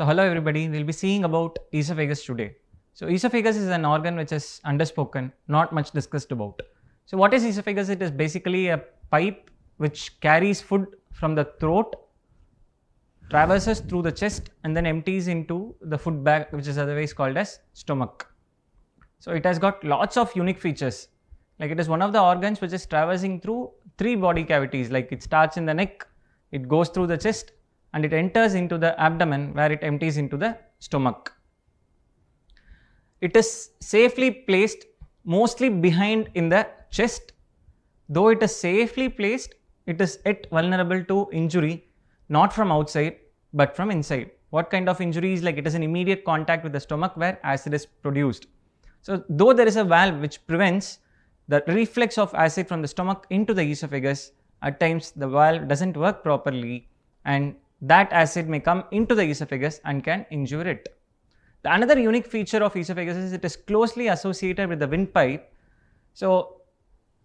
So hello everybody, we will be seeing about esophagus today. So esophagus is an organ which is underspoken, not much discussed about. So what is esophagus? It is basically a pipe which carries food from the throat, traverses through the chest and then empties into the food bag, which is otherwise called as stomach. So it has got lots of unique features. Like it is one of the organs which is traversing through 3 body cavities, like it starts in the neck, it goes through the chest and it enters into the abdomen where it empties into the stomach. It is safely placed mostly behind in the chest. Though it is safely placed, it is yet vulnerable to injury, not from outside but from inside. What kind of injury is? Like it is in immediate contact with the stomach where acid is produced. So though there is a valve which prevents the reflex of acid from the stomach into the esophagus, at times the valve doesn't work properly and that acid may come into the esophagus and can injure it. The another unique feature of esophagus is it is closely associated with the windpipe. So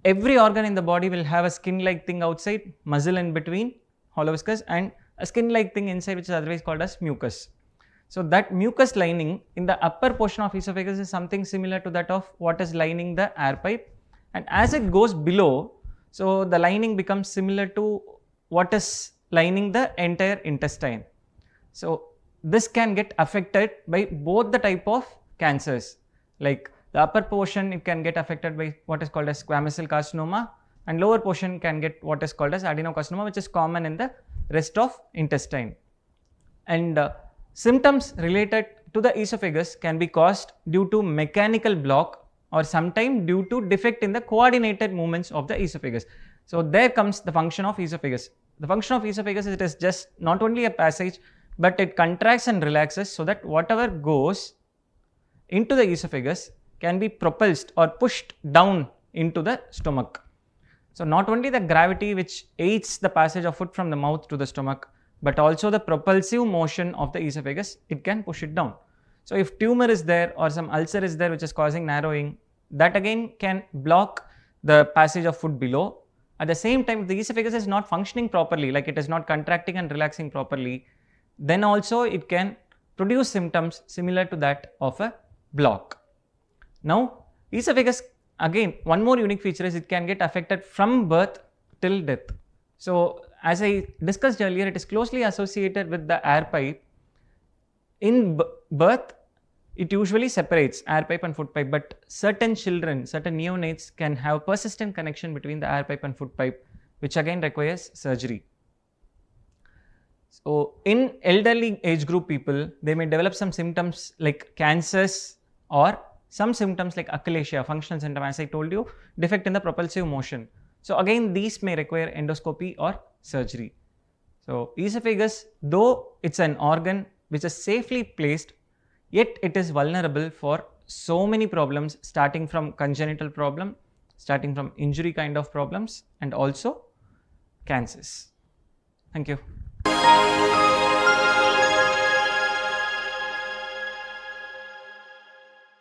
every organ in the body will have a skin-like thing outside, muscle in between, hollow viscous, and a skin-like thing inside, which is otherwise called as mucus. So that mucus lining in the upper portion of esophagus is something similar to that of what is lining the air pipe, and as it goes below, so the lining becomes similar to what is lining the entire intestine. So this can get affected by both the type of cancers, like the upper portion it can get affected by what is called as squamous cell carcinoma and lower portion can get what is called as adenocarcinoma, which is common in the rest of intestine. And symptoms related to the esophagus can be caused due to mechanical block or sometimes due to defect in the coordinated movements of the esophagus. So there comes the function of esophagus. The function of esophagus is it is just not only a passage but it contracts and relaxes so that whatever goes into the esophagus can be propulsed or pushed down into the stomach. So not only the gravity which aids the passage of food from the mouth to the stomach, but also the propulsive motion of the esophagus, it can push it down. So if tumor is there or some ulcer is there which is causing narrowing, that again can block the passage of food below. At the same time, if the esophagus is not functioning properly, like it is not contracting and relaxing properly, then also it can produce symptoms similar to that of a block. Now, esophagus, again, one more unique feature is it can get affected from birth till death. So, as I discussed earlier, it is closely associated with the air pipe. In birth, it usually separates air pipe and food pipe, but certain children, certain neonates can have persistent connection between the air pipe and food pipe, which again requires surgery. So in elderly age group people, they may develop some symptoms like cancers or some symptoms like achalasia, functional symptom, as I told you, defect in the propulsive motion. So again, these may require endoscopy or surgery. So esophagus, though it's an organ which is safely placed, yet it is vulnerable for so many problems, starting from congenital problem, starting from injury kind of problems and also cancers. Thank you.